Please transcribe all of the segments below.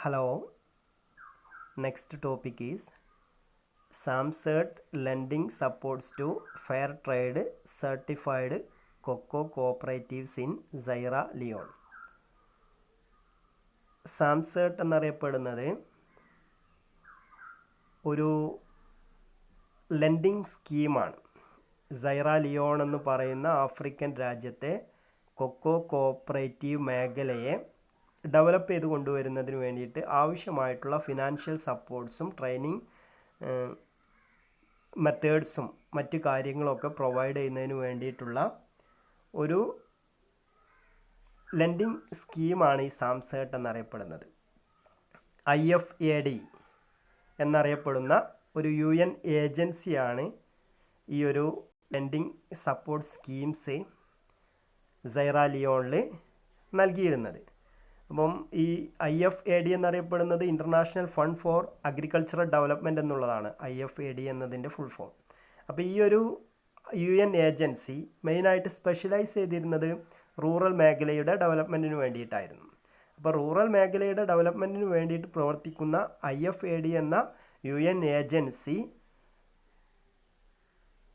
Hello, next topic is Samcert lending supports to fair trade certified cocoa cooperatives in Sierra Leone. Samcert എന്നറിയപ്പെടുന്നത് ഒരു lending സ്കീമാണ്. Saira Leon എന്ന് പറയുന്ന African രാജ്യത്തെ cocoa cooperative മേഖലയെ develop ചെയ്ത് കൊണ്ടുവരുന്നതിന് വേണ്ടിയിട്ട് ആവശ്യമായിട്ടുള്ള ഫിനാൻഷ്യൽ സപ്പോർട്ട്സും ട്രെയിനിങ് മെത്തേഡ്സും മറ്റു കാര്യങ്ങളൊക്കെ പ്രൊവൈഡ് ചെയ്യുന്നതിന് വേണ്ടിയിട്ടുള്ള ഒരു ലെൻഡിങ് സ്കീമാണ് ഈ സാംസേർട്ട് എന്നറിയപ്പെടുന്നത്. IFAD എന്നറിയപ്പെടുന്ന ഒരു UN ഏജൻസിയാണ് ഈ ഒരു ലെൻഡിങ് സപ്പോർട്ട് സ്കീംസ് സൈറ ലിയോണിൽ നൽകിയിരുന്നത്. അപ്പം ഈ IFAD എന്നറിയപ്പെടുന്നത് international fund for agricultural development എന്നുള്ളതാണ് IFAD എന്നതിൻ്റെ ഫുൾ ഫോം. അപ്പോൾ ഈ ഒരു UN ഏജൻസി മെയിനായിട്ട് സ്പെഷ്യലൈസ് ചെയ്തിരുന്നത് റൂറൽ മേഖലയുടെ ഡെവലപ്മെൻറ്റിന് വേണ്ടിയിട്ടായിരുന്നു. അപ്പോൾ റൂറൽ മേഖലയുടെ ഡെവലപ്മെൻറ്റിന് വേണ്ടിയിട്ട് പ്രവർത്തിക്കുന്ന IFAD എന്ന UN ഏജൻസി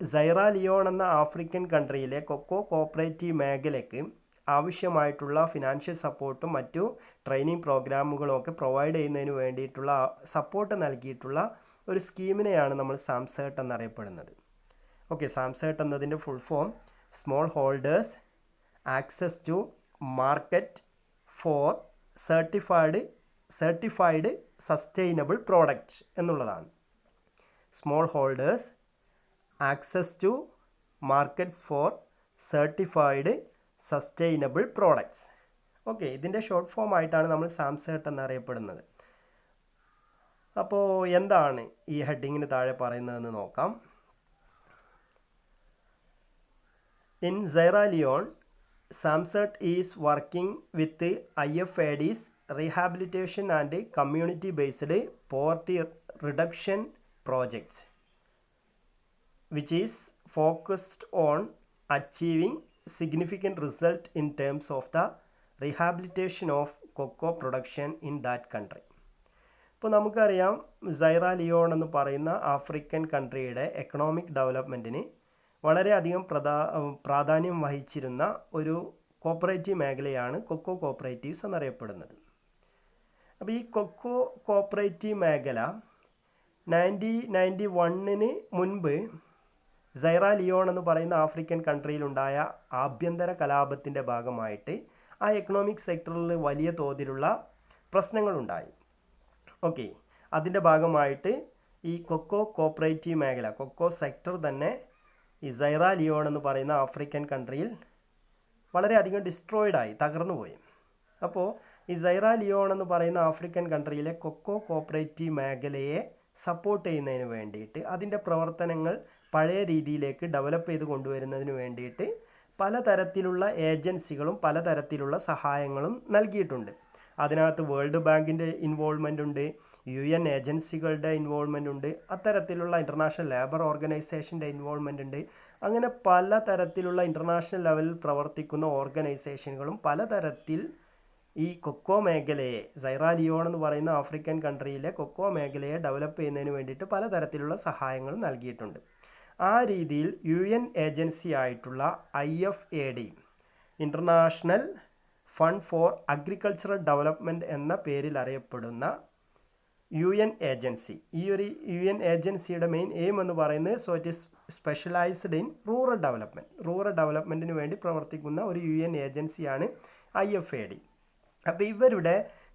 സൈറ ലിയോൺ എന്ന ആഫ്രിക്കൻ കൺട്രിയിലെ കൊക്കോ കോഓപ്പറേറ്റീവ് മേഖലയ്ക്ക് ആവശ്യമായിട്ടുള്ള ഫിനാൻഷ്യൽ സപ്പോർട്ടും മറ്റു ട്രെയിനിങ് പ്രോഗ്രാമുകളും ഒക്കെ പ്രൊവൈഡ് ചെയ്യുന്നതിന് വേണ്ടിയിട്ടുള്ള സപ്പോർട്ട് നൽകിയിട്ടുള്ള ഒരു സ്കീമിനെയാണ് നമ്മൾ സാംസേർട്ട് എന്നറിയപ്പെടുന്നത്. ഓക്കെ, സാംസേർട്ട് എന്നതിൻ്റെ full form small holders access to market for certified sustainable product എന്നുള്ളതാണ്. Small holders access to markets for certified sustainable products. Okay, ഇതിൻ്റെ ഷോർട്ട് ഫോം ആയിട്ടാണ് നമ്മൾ സാംസേർട്ട് എന്നറിയപ്പെടുന്നത്. അപ്പോൾ എന്താണ് ഈ ഹെഡിങ്ങിന് താഴെ പറയുന്നതെന്ന് നോക്കാം. In Sierra Leone, SAMCERT is working with IFAD's rehabilitation and community based poverty reduction projects which is focused on achieving significant result in terms of the rehabilitation of cocoa production in that country. ഇപ്പോൾ നമുക്കറിയാം Saira Leon എന്ന് പറയുന്ന African കൺട്രിയുടെ economic ഡെവലപ്മെൻറ്റിന് വളരെയധികം പ്രാധാന്യം വഹിച്ചിരുന്ന ഒരു cooperative മേഖലയാണ് cocoa cooperatives എന്നറിയപ്പെടുന്നത്. അപ്പോൾ ഈ കൊക്കോ കോപ്പറേറ്റീവ് മേഖല 1991 മുൻപ് സൈറ ലിയോൺ എന്ന് പറയുന്ന ആഫ്രിക്കൻ കൺട്രിയിലുണ്ടായ ആഭ്യന്തര കലാപത്തിൻ്റെ ഭാഗമായിട്ട് ആ എക്കണോമിക് സെക്ടറിൽ വലിയ തോതിലുള്ള പ്രശ്നങ്ങളുണ്ടായി. ഓക്കെ, അതിൻ്റെ ഭാഗമായിട്ട് ഈ കൊക്കോ കോപ്പറേറ്റീവ് മേഖല, കൊക്കോ സെക്ടർ തന്നെ ഈ സൈറ ലിയോൺ എന്ന് പറയുന്ന ആഫ്രിക്കൻ കൺട്രിയിൽ വളരെയധികം ഡിസ്ട്രോയിഡായി, തകർന്നുപോയി. അപ്പോൾ ഈ സൈറ ലിയോൺ എന്ന് പറയുന്ന ആഫ്രിക്കൻ കൺട്രിയിലെ കൊക്കോ കോപ്പറേറ്റീവ് മേഖലയെ സപ്പോർട്ട് ചെയ്യുന്നതിന് വേണ്ടിയിട്ട് അതിൻ്റെ പ്രവർത്തനങ്ങൾ പഴയ രീതിയിലേക്ക് ഡെവലപ്പ് ചെയ്ത് കൊണ്ടുവരുന്നതിന് വേണ്ടിയിട്ട് പലതരത്തിലുള്ള ഏജൻസികളും പലതരത്തിലുള്ള സഹായങ്ങളും നൽകിയിട്ടുണ്ട്. അതിനകത്ത് വേൾഡ് ബാങ്കിൻ്റെ ഇൻവോൾവ്മെൻ്റ് ഉണ്ട്, UN ഏജൻസികളുടെ ഇൻവോൾവ്മെൻ്റ് ഉണ്ട്, അത്തരത്തിലുള്ള ഇൻ്റർനാഷണൽ ലേബർ ഓർഗനൈസേഷൻ്റെ ഇൻവോൾവ്മെൻ്റ് ഉണ്ട്. അങ്ങനെ പലതരത്തിലുള്ള ഇൻ്റർനാഷണൽ ലെവലിൽ പ്രവർത്തിക്കുന്ന ഓർഗനൈസേഷനുകളും പലതരത്തിൽ ഈ കൊക്കോ മേഖലയെ, സൈറ ലിയോൺ എന്ന് പറയുന്ന ആഫ്രിക്കൻ കൺട്രിയിലെ കൊക്കോ മേഖലയെ ഡെവലപ്പ് ചെയ്യുന്നതിന് വേണ്ടിയിട്ട് പലതരത്തിലുള്ള സഹായങ്ങൾ നൽകിയിട്ടുണ്ട്. ആ രീതിയിൽ UN ഏജൻസി ആയിട്ടുള്ള IFAD, international fund for agricultural development എന്ന പേരിൽ അറിയപ്പെടുന്ന UN ഏജൻസി, ഈ ഒരു UN ഏജൻസിയുടെ മെയിൻ എയിം എന്ന് പറയുന്നത് it is specialised in rural ഡെവലപ്മെൻറ്റിന് വേണ്ടി പ്രവർത്തിക്കുന്ന ഒരു UN ഏജൻസിയാണ് IFAD. അപ്പോൾ ഇവരുടെ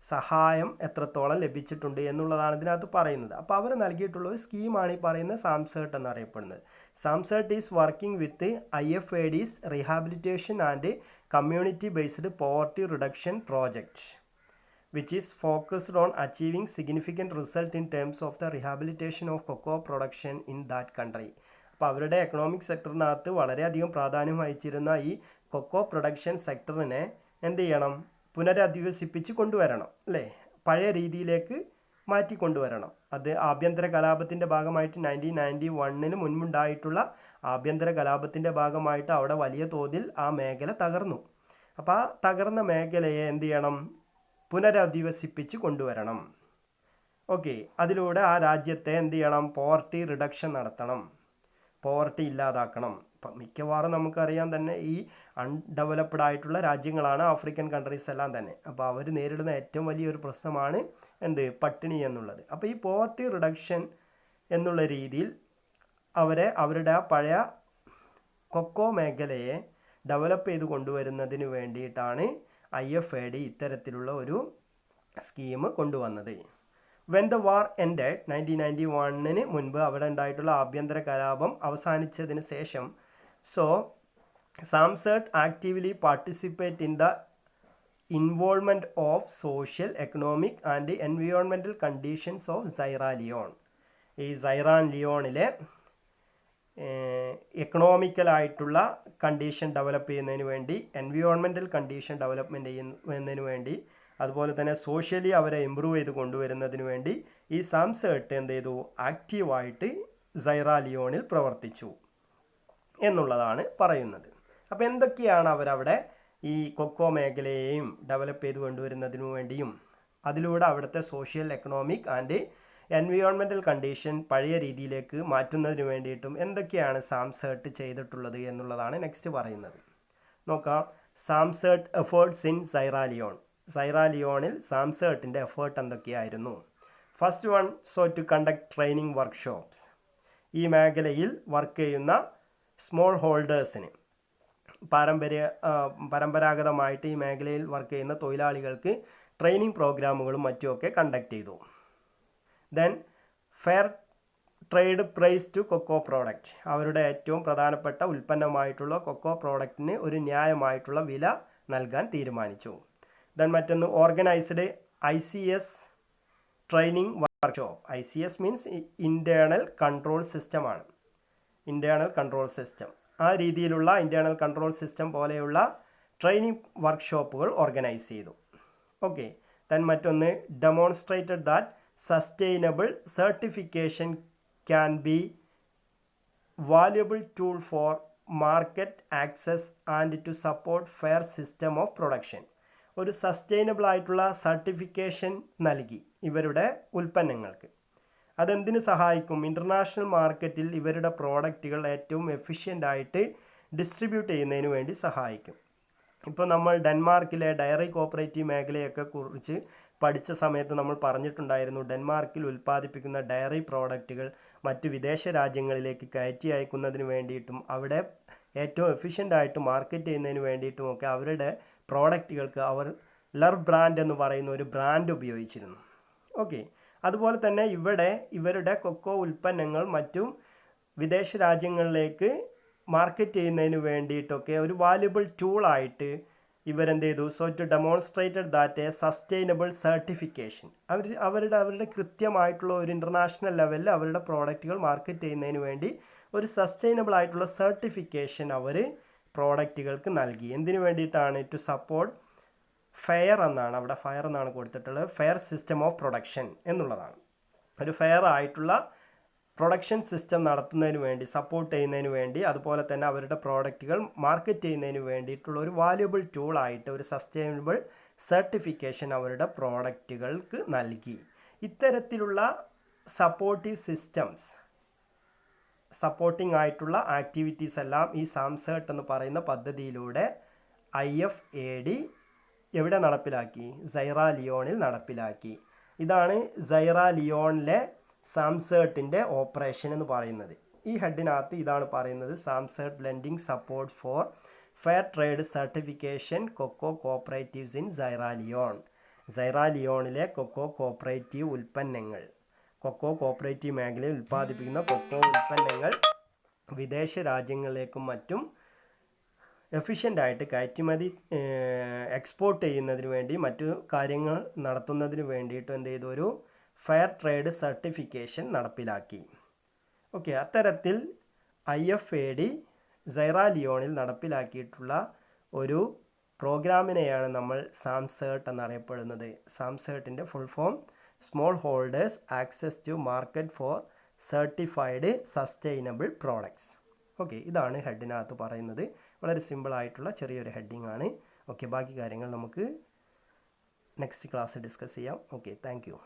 സഹായം എത്രത്തോളം ലഭിച്ചിട്ടുണ്ട് എന്നുള്ളതാണ് ഇതിനകത്ത് പറയുന്നത്. അപ്പോൾ അവർ നൽകിയിട്ടുള്ള ഒരു സ്കീമാണ് ഈ പറയുന്ന സാംസേർട്ട് എന്നറിയപ്പെടുന്നത്. SAMCERT is working with IFAD's rehabilitation and community based poverty reduction project which is focused on achieving significant result in terms of the rehabilitation of cocoa production in that country. അപ്പോൾ അവരുടെ economic സെക്ടറിനകത്ത് വളരെയധികം പ്രാധാന്യം വഹിച്ചിരുന്ന ഈ cocoa production സെക്ടറിനെ എന്ത് ചെയ്യണം, പുനരധിവസിപ്പിച്ച് കൊണ്ടുവരണം, അല്ലേ, പഴയ രീതിയിലേക്ക് മാറ്റിക്കൊണ്ടുവരണം. അത് ആഭ്യന്തര കലാപത്തിൻ്റെ ഭാഗമായിട്ട് 1991 മുൻപുണ്ടായിട്ടുള്ള ആഭ്യന്തര കലാപത്തിൻ്റെ ഭാഗമായിട്ട് അവിടെ വലിയ തോതിൽ ആ മേഖല തകർന്നു. അപ്പോൾ ആ തകർന്ന മേഖലയെ എന്ത് ചെയ്യണം, പുനരധിവസിപ്പിച്ച് കൊണ്ടുവരണം. ഓക്കെ, അതിലൂടെ ആ രാജ്യത്തെ എന്ത് ചെയ്യണം? പോവർട്ടി റിഡക്ഷൻ നടത്തണം, പോവർട്ടി ഇല്ലാതാക്കണം. ഇപ്പം മിക്കവാറും നമുക്കറിയാം തന്നെ ഈ അൺഡെവലപ്ഡ് ആയിട്ടുള്ള രാജ്യങ്ങളാണ് ആഫ്രിക്കൻ കൺട്രീസ് എല്ലാം തന്നെ. അപ്പോൾ അവർ നേരിടുന്ന ഏറ്റവും വലിയൊരു പ്രശ്നമാണ് എന്ത്? പട്ടിണി എന്നുള്ളത്. അപ്പോൾ ഈ പോവർട്ടി റിഡക്ഷൻ എന്നുള്ള രീതിയിൽ അവരുടെ ആ പഴയ കൊക്കോ മേഖലയെ ഡെവലപ്പ് ചെയ്ത് കൊണ്ടുവരുന്നതിന് വേണ്ടിയിട്ടാണ് IFAD ഇത്തരത്തിലുള്ള ഒരു സ്കീം കൊണ്ടുവന്നത്. വെൻ ദ വാർ എൻഡഡ് 1991 മുൻപ് അവിടെ ഉണ്ടായിട്ടുള്ള ആഭ്യന്തര കലാപം അവസാനിച്ചതിന് ശേഷം SAMCERT actively participate in the involvement of social, economic and environmental conditions of Sierra Leone. ഈ സൈറാൻ ലിയോണിലെ എക്കണോമിക്കലായിട്ടുള്ള കണ്ടീഷൻ ഡെവലപ്പ് ചെയ്യുന്നതിന് വേണ്ടി, എൻവയോൺമെൻറ്റൽ കണ്ടീഷൻ ഡെവലപ്മെൻറ്റ് ചെയ്യുന്നതിന് വേണ്ടി, അതുപോലെ തന്നെ സോഷ്യലി അവരെ ഇമ്പ്രൂവ് ചെയ്ത് കൊണ്ടുവരുന്നതിന് വേണ്ടി ഈ സാംസർട്ട് എന്ത് ചെയ്തു? ആക്റ്റീവായിട്ട് സൈറ ലിയോണിൽ പ്രവർത്തിച്ചു എന്നുള്ളതാണ് പറയുന്നത്. അപ്പോൾ എന്തൊക്കെയാണ് അവരവിടെ ഈ കൊക്കോ മേഖലയെയും ഡെവലപ്പ് ചെയ്ത് കൊണ്ടുവരുന്നതിനു വേണ്ടിയും അതിലൂടെ അവിടുത്തെ social, economic and environmental condition പഴയ രീതിയിലേക്ക് മാറ്റുന്നതിന് വേണ്ടിയിട്ടും എന്തൊക്കെയാണ് സാംസർട്ട് ചെയ്തിട്ടുള്ളത് എന്നുള്ളതാണ് നെക്സ്റ്റ് പറയുന്നത്. നോക്കാം. SAMCERT efforts in Sierra Leone. Sierra ലിയോണിൽ സാംസർട്ടിൻ്റെ എഫേർട്ട് എന്തൊക്കെയായിരുന്നു? First one, two conduct training workshops. ഈ മേഖലയിൽ വർക്ക് ചെയ്യുന്ന സ്മോൾ ഹോൾഡേഴ്സിന്, പരമ്പരാഗതമായിട്ട് ഈ മേഖലയിൽ വർക്ക് ചെയ്യുന്ന തൊഴിലാളികൾക്ക് ട്രെയിനിങ് പ്രോഗ്രാമുകളും മറ്റുമൊക്കെ കണ്ടക്ട് ചെയ്തു. Then fair trade price to cocoa product. അവരുടെ ഏറ്റവും പ്രധാനപ്പെട്ട ഉൽപ്പന്നമായിട്ടുള്ള കൊക്കോ പ്രോഡക്റ്റിന് ഒരു ന്യായമായിട്ടുള്ള വില നൽകാൻ തീരുമാനിച്ചു. ദെൻ മറ്റൊന്ന്, organised ICS training workshop. ICS means internal control സിസ്റ്റമാണ്. ഇൻറ്റേർണൽ കൺട്രോൾ സിസ്റ്റം, ആ രീതിയിലുള്ള ഇൻറ്റേർണൽ കൺട്രോൾ സിസ്റ്റം പോലെയുള്ള ട്രെയിനിങ് വർക്ക്ഷോപ്പുകൾ ഓർഗനൈസ് ചെയ്തു. ഓക്കെ. ദെൻ മറ്റൊന്ന്, demonstrated that sustainable certification can be valuable tool for market access and to support fair system of production. ഒരു sustainable ആയിട്ടുള്ള certification നൽകി ഇവരുടെ ഉൽപ്പന്നങ്ങൾക്ക്. അതെന്തിനു സഹായിക്കും? ഇൻ്റർനാഷണൽ മാർക്കറ്റിൽ ഇവരുടെ പ്രോഡക്റ്റുകൾ ഏറ്റവും എഫിഷ്യൻ്റായിട്ട് ഡിസ്ട്രിബ്യൂട്ട് ചെയ്യുന്നതിന് വേണ്ടി സഹായിക്കും. ഇപ്പോൾ നമ്മൾ ഡെൻമാർക്കിലെ ഡയറി കോപ്പറേറ്റീവ് മേഖലയൊക്കെ കുറിച്ച് പഠിച്ച സമയത്ത് നമ്മൾ പറഞ്ഞിട്ടുണ്ടായിരുന്നു. ഡെൻമാർക്കിൽ ഉൽപ്പാദിപ്പിക്കുന്ന ഡയറി പ്രോഡക്റ്റുകൾ മറ്റ് വിദേശ രാജ്യങ്ങളിലേക്ക് കയറ്റി അയക്കുന്നതിന് വേണ്ടിയിട്ടും അവിടെ ഏറ്റവും എഫിഷ്യൻ്റായിട്ട് മാർക്കറ്റ് ചെയ്യുന്നതിന് വേണ്ടിയിട്ടുമൊക്കെ അവരുടെ പ്രോഡക്റ്റുകൾക്ക് അവർ ലർ ബ്രാൻഡ് എന്ന് പറയുന്ന ഒരു ബ്രാൻഡ് ഉപയോഗിച്ചിരുന്നു. ഓക്കെ. അതുപോലെ തന്നെ ഇവരുടെ കൊക്കോ ഉൽപ്പന്നങ്ങൾ മറ്റും വിദേശ രാജ്യങ്ങളിലേക്ക് മാർക്കറ്റ് ചെയ്യുന്നതിന് വേണ്ടിയിട്ടൊക്കെ ഒരു വാല്യുബിൾ ടൂളായിട്ട് ഇവരെന്ത് ചെയ്തു? To demonstrated that a sustainable certification. അവരുടെ കൃത്യമായിട്ടുള്ള ഒരു ഇൻ്റർനാഷണൽ ലെവലിൽ അവരുടെ പ്രോഡക്റ്റുകൾ മാർക്കറ്റ് ചെയ്യുന്നതിന് വേണ്ടി ഒരു സസ്റ്റൈനബിൾ ആയിട്ടുള്ള സർട്ടിഫിക്കേഷൻ അവർ പ്രോഡക്റ്റുകൾക്ക് നൽകി. എന്തിനു വേണ്ടിയിട്ടാണ്? ടു സപ്പോർട്ട് ഫെയർ എന്നാണ്, അവിടെ ഫെയർ എന്നാണ് കൊടുത്തിട്ടുള്ളത്, ഫെയർ സിസ്റ്റം ഓഫ് പ്രൊഡക്ഷൻ എന്നുള്ളതാണ്. ഒരു ഫെയർ ആയിട്ടുള്ള പ്രൊഡക്ഷൻ സിസ്റ്റം നടത്തുന്നതിന് വേണ്ടി, സപ്പോർട്ട് ചെയ്യുന്നതിന് വേണ്ടി, അതുപോലെ തന്നെ അവരുടെ പ്രോഡക്റ്റുകൾ മാർക്കറ്റ് ചെയ്യുന്നതിന് വേണ്ടിയിട്ടുള്ള ഒരു വാല്യുബിൾ ടൂളായിട്ട് ഒരു സസ്റ്റൈനബിൾ സർട്ടിഫിക്കേഷൻ അവരുടെ പ്രോഡക്റ്റുകൾക്ക് നൽകി. ഇത്തരത്തിലുള്ള സപ്പോർട്ടീവ് സിസ്റ്റംസ്, സപ്പോർട്ടിംഗ് ആയിട്ടുള്ള ആക്ടിവിറ്റീസ് എല്ലാം ഈ സാംസർട്ട് എന്ന് പറയുന്ന പദ്ധതിയിലൂടെ IFAD എവിടെ നടപ്പിലാക്കി? സൈറ ലിയോണിൽ നടപ്പിലാക്കി. ഇതാണ് സൈറ ലിയോണിലെ സാംസർട്ടിൻ്റെ ഓപ്പറേഷൻ എന്ന് പറയുന്നത്. ഈ ഹെഡിനകത്ത് ഇതാണ് പറയുന്നത്: SAMCERT lending support for fair trade certification cocoa cooperatives in Sierra Leone. Sierra ലിയോണിലെ കൊക്കോ കോപ്പറേറ്റീവ് ഉൽപ്പന്നങ്ങൾ, കൊക്കോ കോപ്പറേറ്റീവ് മേഖലയിൽ ഉൽപ്പാദിപ്പിക്കുന്ന കൊക്കോ ഉൽപ്പന്നങ്ങൾ വിദേശ രാജ്യങ്ങളിലേക്കും മറ്റും എഫിഷ്യൻ്റായിട്ട് കയറ്റുമതി എക്സ്പോർട്ട് ചെയ്യുന്നതിന് വേണ്ടി മറ്റു കാര്യങ്ങൾ നടത്തുന്നതിന് വേണ്ടിയിട്ട് എന്ത് ചെയ്തു? ഒരു ഫെയർ ട്രേഡ് സർട്ടിഫിക്കേഷൻ നടപ്പിലാക്കി. ഓക്കെ. അത്തരത്തിൽ IFAD സൈറ ലിയോണിൽ നടപ്പിലാക്കിയിട്ടുള്ള ഒരു പ്രോഗ്രാമിനെയാണ് നമ്മൾ സാംസർട്ട് എന്നറിയപ്പെടുന്നത്. സാംസർട്ടിൻ്റെ full form small holders access to market for certified sustainable products. Okay. ഇതാണ് ഹെഡിനകത്ത് പറയുന്നത്. വളരെ സിമ്പിളായിട്ടുള്ള ചെറിയൊരു ഹെഡിങ് ആണ്. ഓക്കെ. ബാക്കി കാര്യങ്ങൾ നമുക്ക് നെക്സ്റ്റ് ക്ലാസ് ഡിസ്കസ് ചെയ്യാം. Okay, thank you.